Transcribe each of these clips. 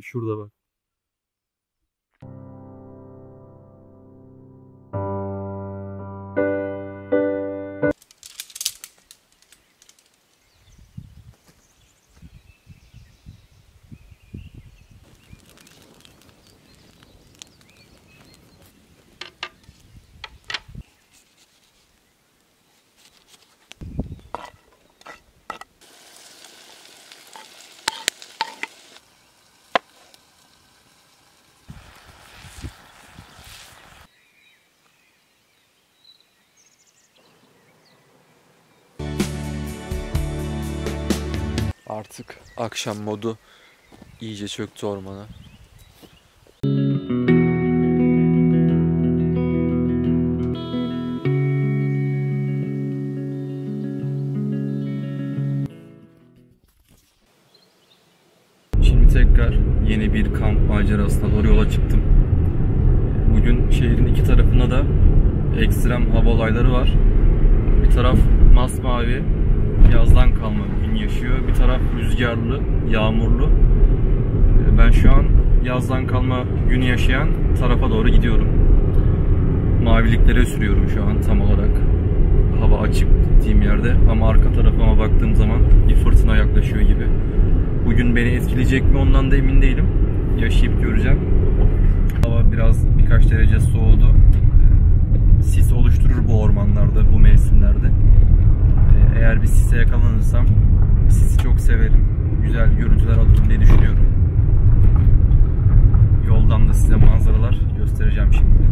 şurada bak. Artık akşam modu iyice çöktü ormana. Şimdi tekrar yeni bir kamp macerasına doğru yola çıktım. Bugün şehrin iki tarafında da ekstrem hava olayları var. Bir taraf masmavi, yazdan kalma bir gün yaşıyor. Bir taraf rüzgarlı, yağmurlu. Ben şu an yazdan kalma günü yaşayan tarafa doğru gidiyorum. Maviliklere sürüyorum şu an tam olarak. Hava açık gittiğim yerde ama arka tarafıma baktığım zaman bir fırtına yaklaşıyor gibi. Bugün beni etkileyecek mi ondan da emin değilim. Yaşayıp göreceğim. Hava birkaç derece soğudu. Sis oluşturur bu ormanlarda, bu mevsimlerde. Eğer bir sise yakalanırsam sisi çok severim. Güzel görüntüler alırım diye düşünüyorum. Yoldan da size manzaralar göstereceğim şimdi.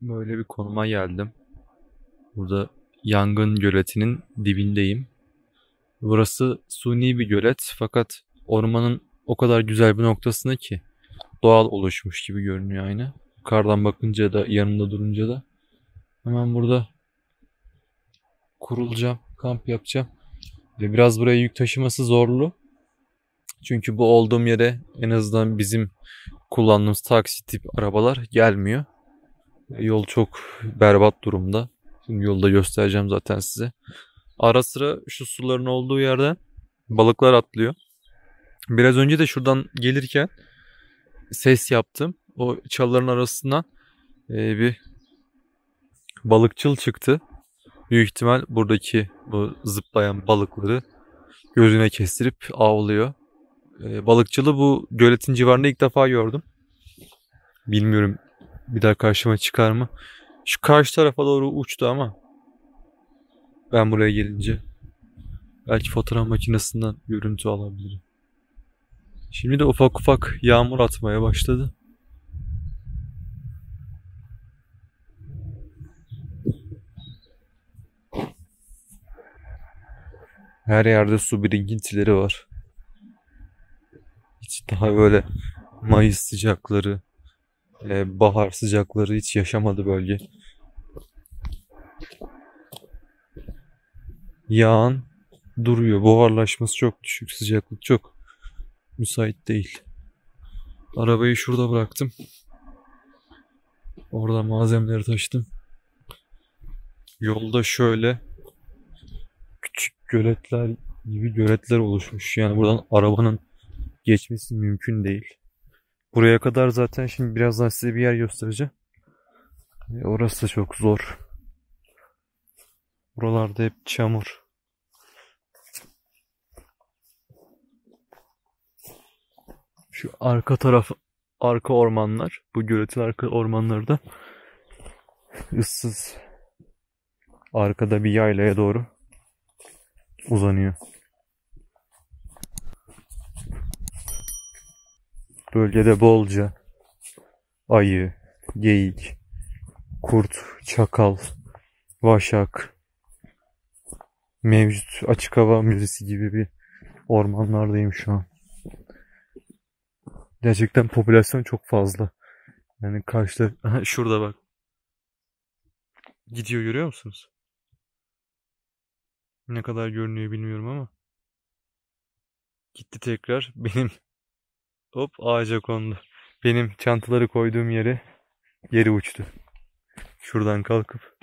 Böyle bir konuma geldim. Burada Yangın Göleti'nin dibindeyim. Burası suni bir gölet fakat ormanın o kadar güzel bir noktasında ki doğal oluşmuş gibi görünüyor aynı. Yukarıdan bakınca da yanında durunca da hemen burada kurulacağım, kamp yapacağım. Ve biraz buraya yük taşıması zorlu. Çünkü bu olduğum yere en azından bizim kullandığımız taksi tip arabalar gelmiyor. Yol çok berbat durumda. Şimdi yolda göstereceğim zaten size. Ara sıra şu suların olduğu yerden balıklar atlıyor. Biraz önce de şuradan gelirken ses yaptım. O çalıların arasından bir balıkçıl çıktı. Büyük ihtimal buradaki bu zıplayan balıkları gözüne kestirip avlıyor. Balıkçılı bu göletin civarında ilk defa gördüm. Bilmiyorum bir daha karşıma çıkar mı? Şu karşı tarafa doğru uçtu ama ben buraya gelince belki fotoğraf makinesinden görüntü alabilirim. Şimdi de ufak ufak yağmur atmaya başladı. Her yerde su birikintileri var. Hiç daha böyle Mayıs sıcakları, bahar sıcakları hiç yaşamadı bölge. Yağan duruyor. Buharlaşması çok düşük. Sıcaklık çok müsait değil. Arabayı şurada bıraktım. Orada malzemeleri taşıdım. Yolda şöyle küçük göletler gibi göletler oluşmuş. Yani buradan arabanın geçmesi mümkün değil. Buraya kadar zaten şimdi birazdan size bir yer göstereceğim. Orası da çok zor. Buralarda hep çamur. Şu arka taraf, arka ormanlar, bu göletin arka ormanları da ıssız. Arkada bir yaylaya doğru uzanıyor. Bölgede bolca ayı, geyik, kurt, çakal, vaşak mevcut. Açık hava müzesi gibi bir ormanlardayım şu an. Gerçekten popülasyon çok fazla. Yani karşıda, şurada bak. Gidiyor, görüyor musunuz? Ne kadar görünüyor bilmiyorum ama. Gitti tekrar. Benim hop ağaca kondu. Benim çantaları koyduğum yere uçtu. Şuradan kalkıp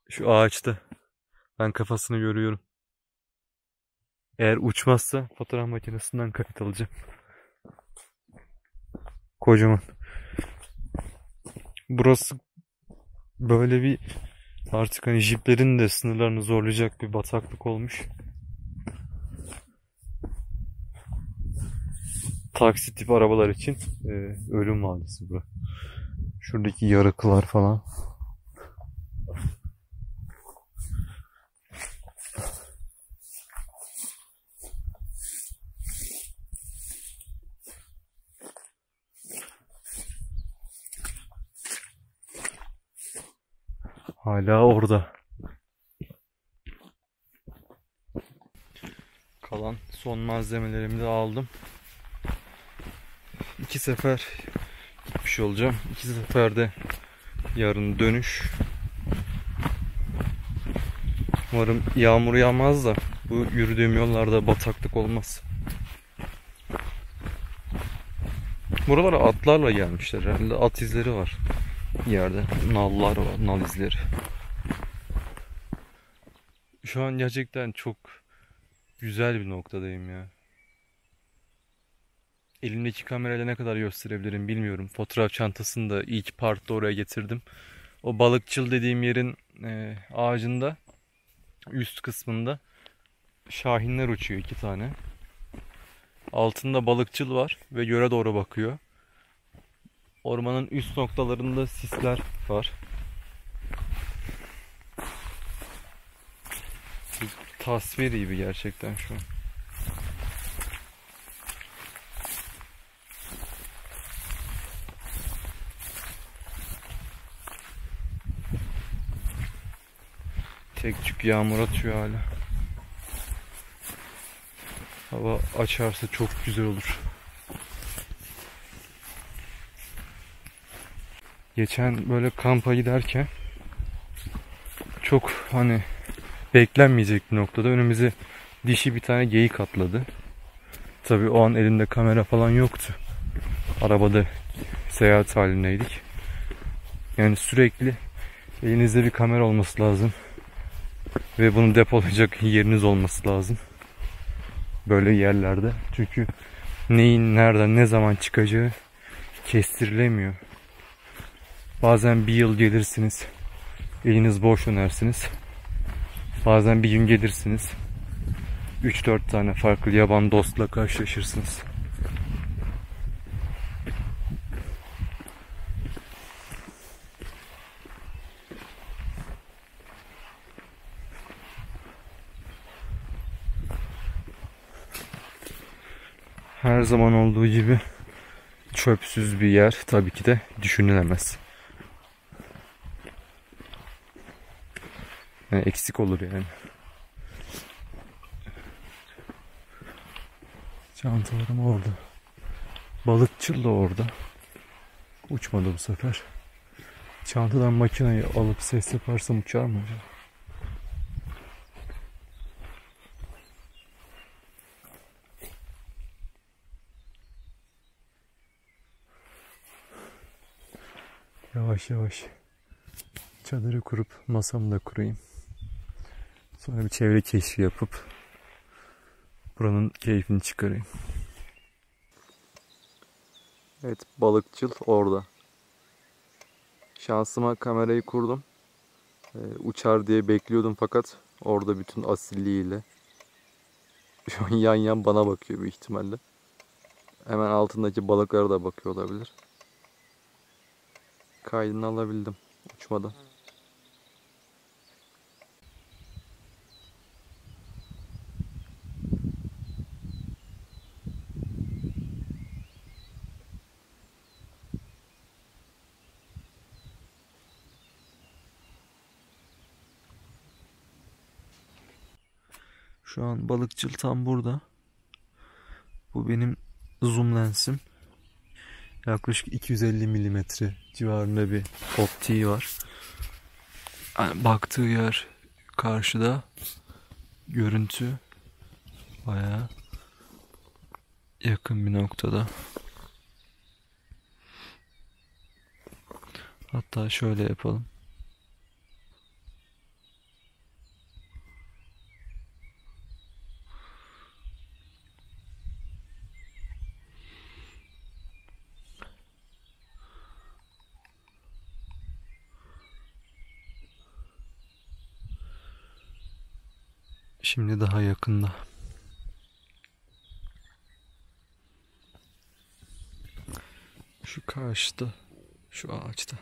şu ağaçta ben kafasını görüyorum. Eğer uçmazsa fotoğraf makinesinden kayıt alacağım. Kocaman. Burası böyle bir artık hani jiplerin de sınırlarını zorlayacak bir bataklık olmuş. Taksi tip arabalar için ölüm vadisi bu. Şuradaki yarıklar falan. Hala orada. Kalan son malzemelerimi de aldım. 2 sefer gitmiş olacağım. 2 seferde yarın dönüş. Umarım yağmur yağmaz da bu yürüdüğüm yollarda bataklık olmaz. Buralara atlarla gelmişler herhalde. At izleri var yerde. Nallar var, nal izleri. Şu an gerçekten çok güzel bir noktadayım ya. Elimdeki kamerayla ne kadar gösterebilirim bilmiyorum. Fotoğraf çantasını da ilk partta oraya getirdim. O balıkçıl dediğim yerin ağacında üst kısmında şahinler uçuyor 2 tane. Altında balıkçıl var ve göle doğru bakıyor. Ormanın üst noktalarında sisler var. Bir tasvir gibi gerçekten şu an. Tek tük yağmur atıyor hala. Hava açarsa çok güzel olur. Geçen böyle kampa giderken çok hani beklenmeyecek bir noktada önümüze dişi bir tane geyik atladı. Tabii o an elimde kamera falan yoktu. Arabada seyahat halindeydik. Yani sürekli elinizde bir kamera olması lazım. Ve bunu depolayacak yeriniz olması lazım. Böyle yerlerde. Çünkü neyin nereden ne zaman çıkacağı kestirilemiyor. Bazen bir yıl gelirsiniz. Eliniz boş dönersiniz. Bazen bir gün gelirsiniz. 3-4 tane farklı yaban dostla karşılaşırsınız. Her zaman olduğu gibi çöpsüz bir yer tabii ki de düşünülemez. Yani eksik olur yani. Çantalarım orada. Balıkçıl da orada. Uçmadı bu sefer. Çantadan makineyi alıp ses yaparsam uçar mı acaba? Yavaş yavaş çadırı kurup masamı da kurayım. Sonra bir çevre keşfi yapıp buranın keyfini çıkarayım. Evet, balıkçıl orada. Şansıma kamerayı kurdum. Uçar diye bekliyordum fakat orada bütün asilliğiyle şu an yan yan bana bakıyor büyük ihtimalle. Hemen altındaki balıklara da bakıyor olabilir. Kaydını alabildim uçmadan. Şu an balıkçıl tam burada. Bu benim zoom lensim. Yaklaşık 250 milimetre civarında bir optiği var. Yani baktığı yer karşıda, görüntü bayağı yakın bir noktada. Hatta şöyle yapalım. Şimdi daha yakında. Şu karşıda, şu ağaçta.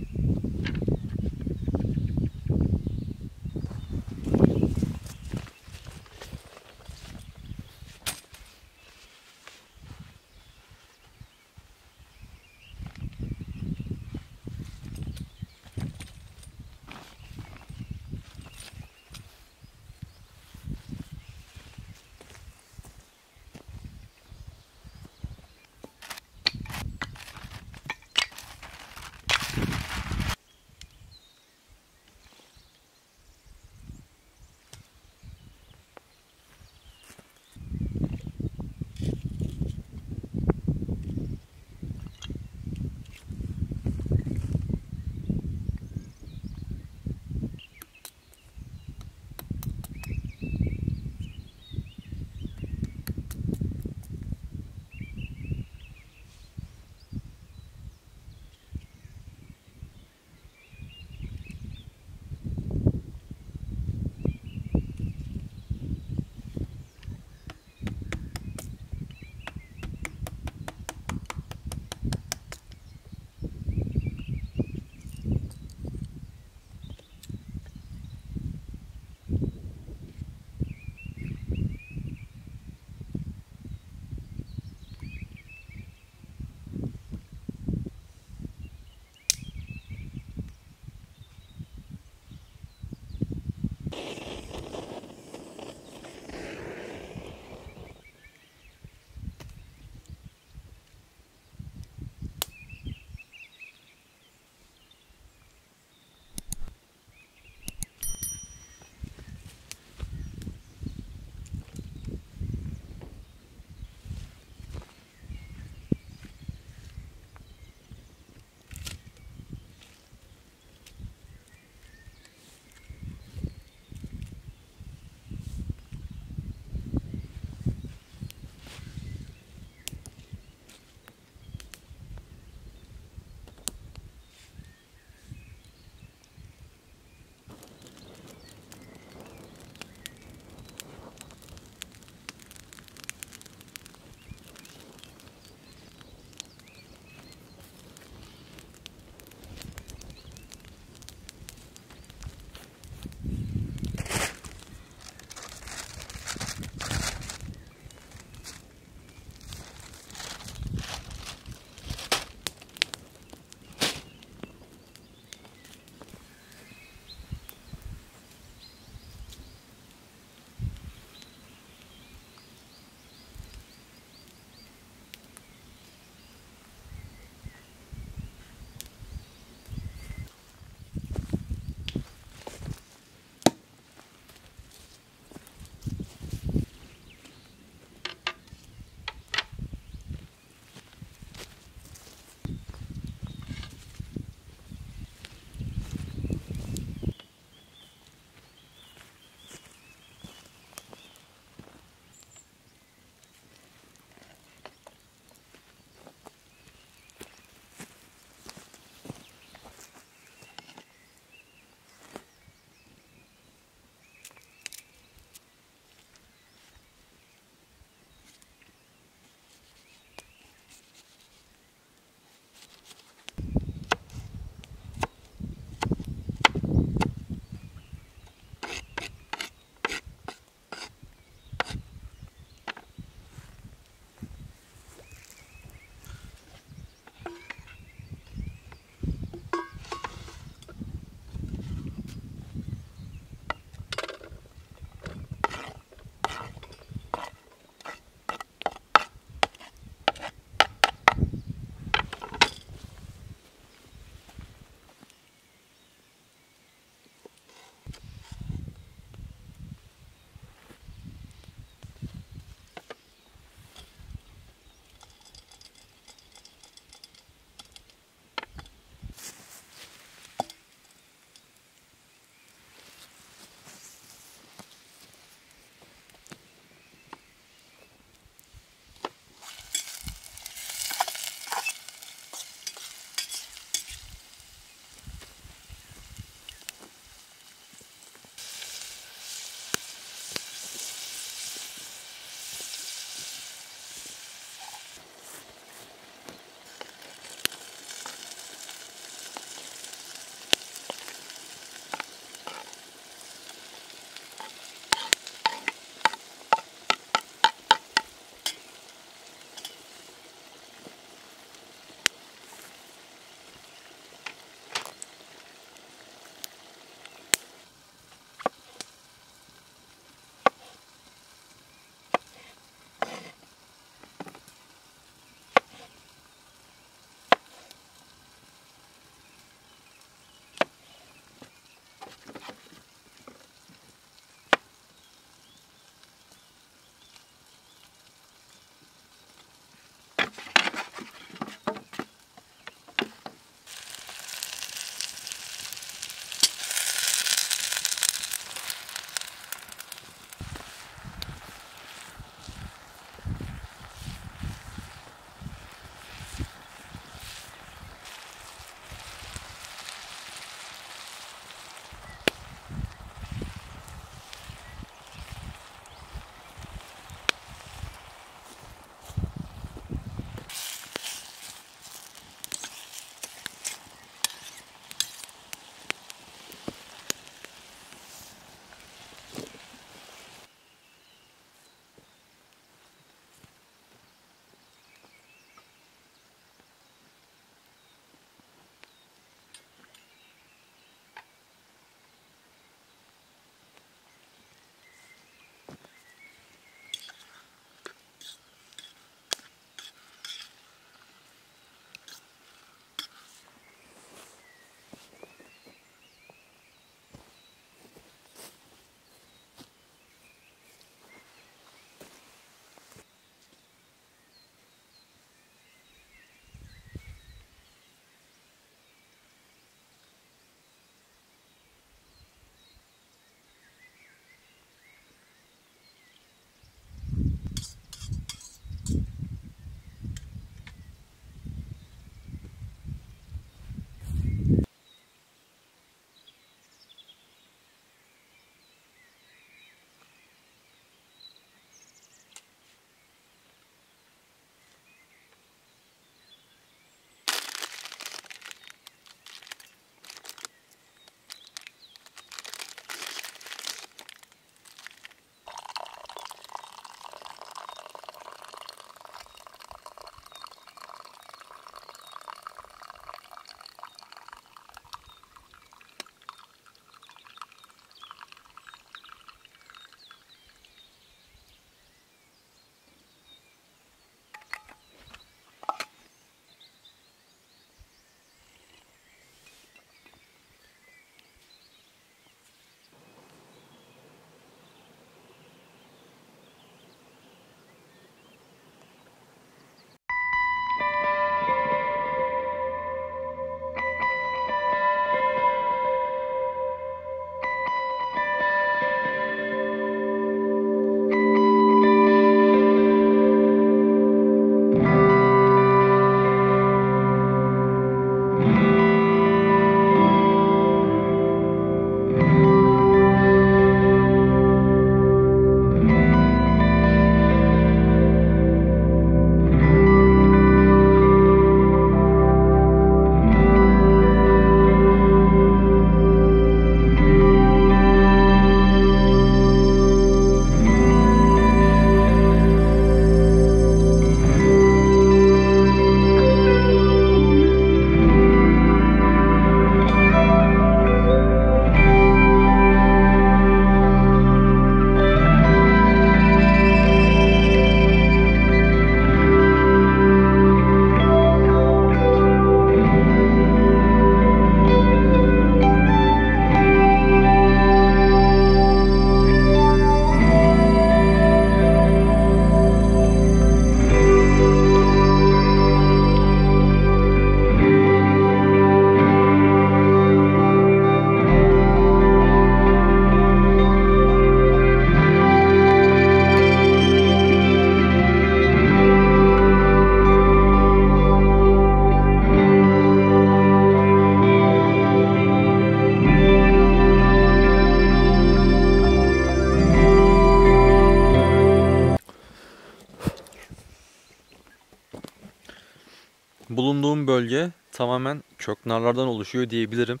Bulunduğum bölge tamamen köknarlardan oluşuyor diyebilirim.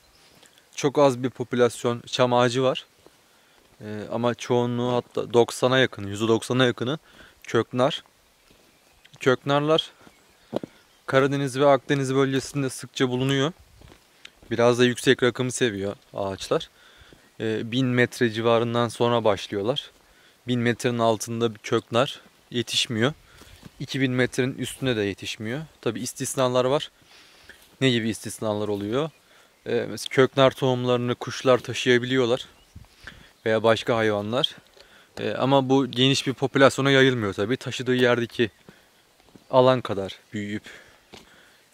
Çok az bir popülasyon çam ağacı var. Ama çoğunluğu, hatta 90'a yakını, %90'a yakını köknar. Köknarlar Karadeniz ve Akdeniz bölgesinde sıkça bulunuyor. Biraz da yüksek rakımı seviyor ağaçlar. 1000 metre civarından sonra başlıyorlar. 1000 metrenin altında bir köknar yetişmiyor. 2000 metrenin üstüne de yetişmiyor. Tabi istisnalar var. Ne gibi istisnalar oluyor? Mesela köknar tohumlarını kuşlar taşıyabiliyorlar. Veya başka hayvanlar. Ama bu geniş bir popülasyona yayılmıyor tabi. Taşıdığı yerdeki alan kadar büyüyüp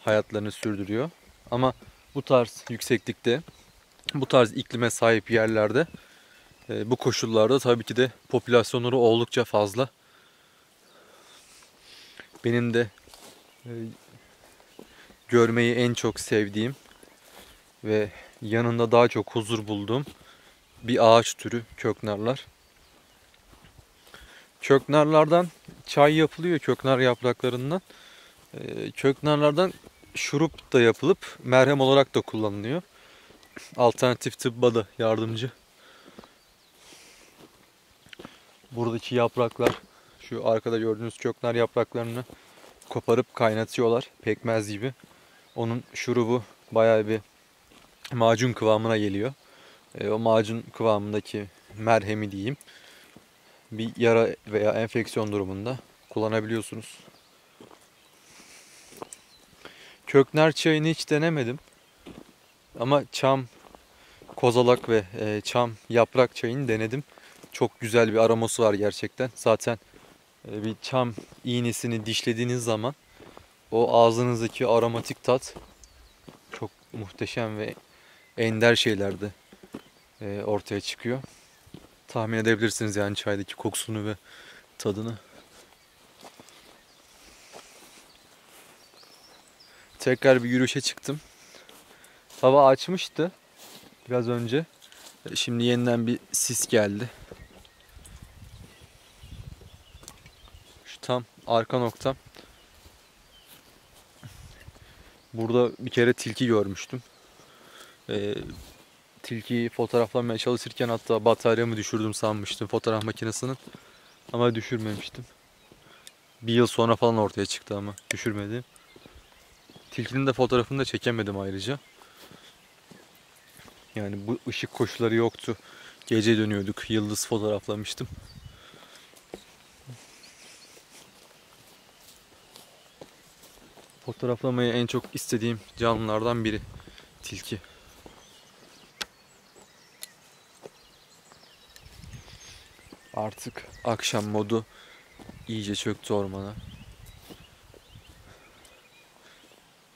hayatlarını sürdürüyor. Ama bu tarz yükseklikte, bu tarz iklime sahip yerlerde, bu koşullarda tabii ki de popülasyonları oldukça fazla. Benim de görmeyi en çok sevdiğim ve yanında daha çok huzur bulduğum bir ağaç türü köknarlar. Köknarlardan çay yapılıyor, köknar yapraklarından. Köknarlardan şurup da yapılıp merhem olarak da kullanılıyor. Alternatif tıbba da yardımcı. Buradaki yapraklar, şu arkada gördüğünüz köknar yapraklarını koparıp kaynatıyorlar pekmez gibi. Onun şurubu bayağı bir macun kıvamına geliyor. O macun kıvamındaki merhemi diyeyim, bir yara veya enfeksiyon durumunda kullanabiliyorsunuz. Köknar çayını hiç denemedim. Ama çam, kozalak ve çam yaprak çayını denedim. Çok güzel bir aroması var gerçekten. Zaten bir çam iğnesini dişlediğiniz zaman o ağzınızdaki aromatik tat çok muhteşem ve ender şeylerde ortaya çıkıyor. Tahmin edebilirsiniz yani çaydaki kokusunu ve tadını. Tekrar bir yürüyüşe çıktım. Hava açmıştı biraz önce. Şimdi yeniden bir sis geldi. Şu tam arka noktam. Burada bir kere tilki görmüştüm. Tilkiyi fotoğraflamaya çalışırken hatta bataryamı düşürdüm sanmıştım fotoğraf makinesinin. Ama düşürmemiştim. Bir yıl sonra falan ortaya çıktı ama düşürmedim. Tilkinin de fotoğrafını da çekemedim ayrıca. Yani bu ışık koşulları yoktu. Gece dönüyorduk. Yıldız fotoğraflamıştım. Fotoğraflamayı en çok istediğim canlılardan biri tilki. Artık akşam modu iyice çöktü ormana.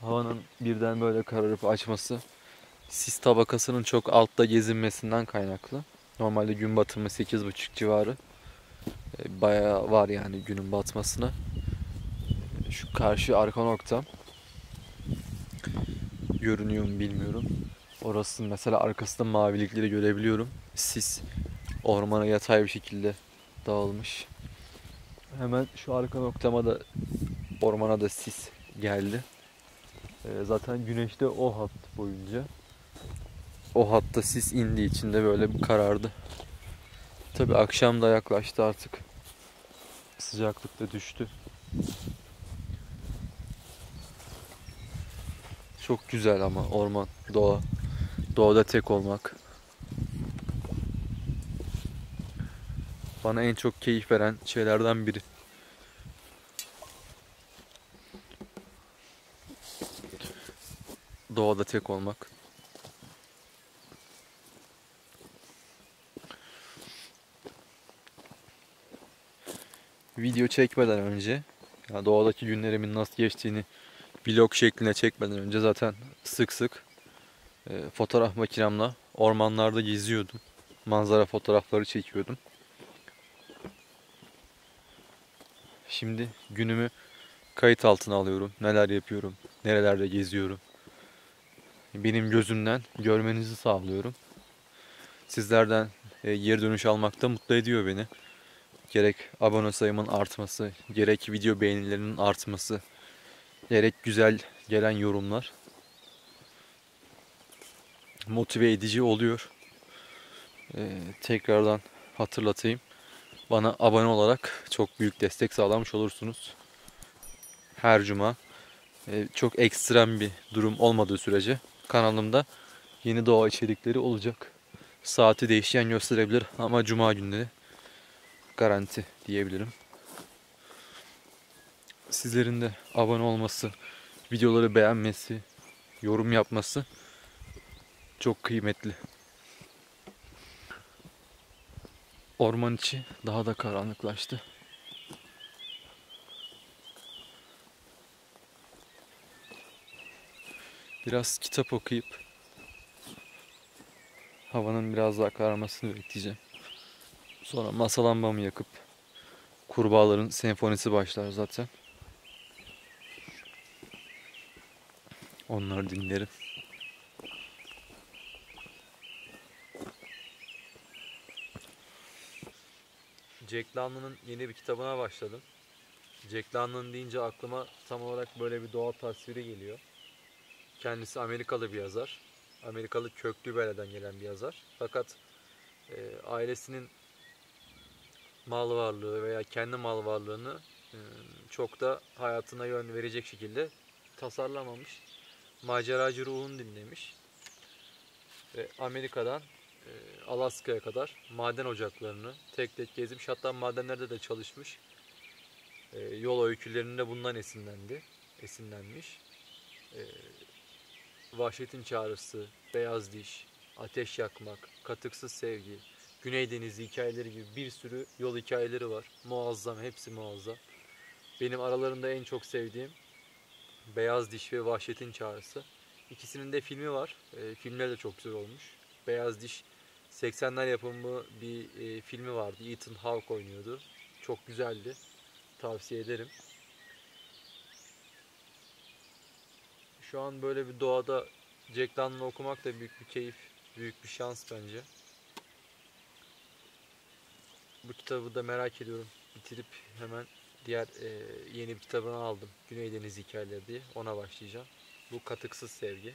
Havanın birden böyle kararıp açması sis tabakasının çok altta gezinmesinden kaynaklı. Normalde gün batımı 8:30 civarı. Bayağı var yani günün batmasına. Şu karşı arka noktam görünüyor mu bilmiyorum. Orasının mesela arkasında mavilikleri görebiliyorum. Sis ormana yatay bir şekilde dağılmış. Hemen şu arka noktama da, ormana da sis geldi. Zaten güneşte o hat boyunca, o hatta sis indiği için de böyle bir karardı. Tabi akşam da yaklaştı artık. Sıcaklık da düştü. Çok güzel ama orman, doğa. Doğada tek olmak. Bana en çok keyif veren şeylerden biri. Doğada tek olmak. Video çekmeden önce, ya doğadaki günlerimin nasıl geçtiğini vlog şeklinde çekmeden önce zaten sık sık fotoğraf makinemle ormanlarda geziyordum. Manzara fotoğrafları çekiyordum. Şimdi günümü kayıt altına alıyorum. Neler yapıyorum, nerelerde geziyorum. Benim gözümden görmenizi sağlıyorum. Sizlerden geri dönüş almak da mutlu ediyor beni. Gerek abone sayımın artması, gerek video beğenilerinin artması, gerek güzel gelen yorumlar motive edici oluyor. Tekrardan hatırlatayım. Bana abone olarak çok büyük destek sağlamış olursunuz. Her cuma çok ekstrem bir durum olmadığı sürece kanalımda yeni doğa içerikleri olacak. Saati değişen gösterebilir ama cuma günleri garanti diyebilirim. Sizlerin de abone olması, videoları beğenmesi, yorum yapması çok kıymetli. Orman içi daha da karanlıklaştı. Biraz kitap okuyup havanın biraz daha kararmasını bekleyeceğim. Sonra masa lambamı yakıp kurbağaların senfonisi başlar zaten. Onları dinlerim. Jack London'ın yeni bir kitabına başladım. Jack London deyince aklıma tam olarak böyle bir doğa tasviri geliyor. Kendisi Amerikalı bir yazar. Amerikalı köklü bir aileden gelen bir yazar. Fakat ailesinin mal varlığı veya kendi mal varlığını çok da hayatına yön verecek şekilde tasarlamamış. Maceracı ruhunu dinlemiş. Ve Amerika'dan Alaska'ya kadar maden ocaklarını tek tek gezmiş. Hatta madenlerde de çalışmış. Yol öykülerinde bundan esinlenmiş. Vahşetin Çağrısı, Beyaz Diş, Ateş Yakmak, Katıksız Sevgi, Güney Denizi hikayeleri gibi bir sürü yol hikayeleri var. Muazzam, hepsi muazzam. Benim aralarında en çok sevdiğim Beyaz Diş ve Vahşetin Çağrısı. İkisinin de filmi var. Filmler de çok güzel olmuş. Beyaz Diş 80'ler yapımı bir filmi vardı. Ethan Hawke oynuyordu. Çok güzeldi. Tavsiye ederim. Şu an böyle bir doğada Jack London'u okumak da büyük bir keyif, büyük bir şans bence. Bu kitabı da merak ediyorum. Bitirip hemen diğer yeni bir kitabını aldım. Güney Denizi Hikayeleri diye. Ona başlayacağım. Bu Katıksız Sevgi.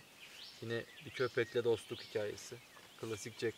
Yine bir köpekle dostluk hikayesi. Klasik Jack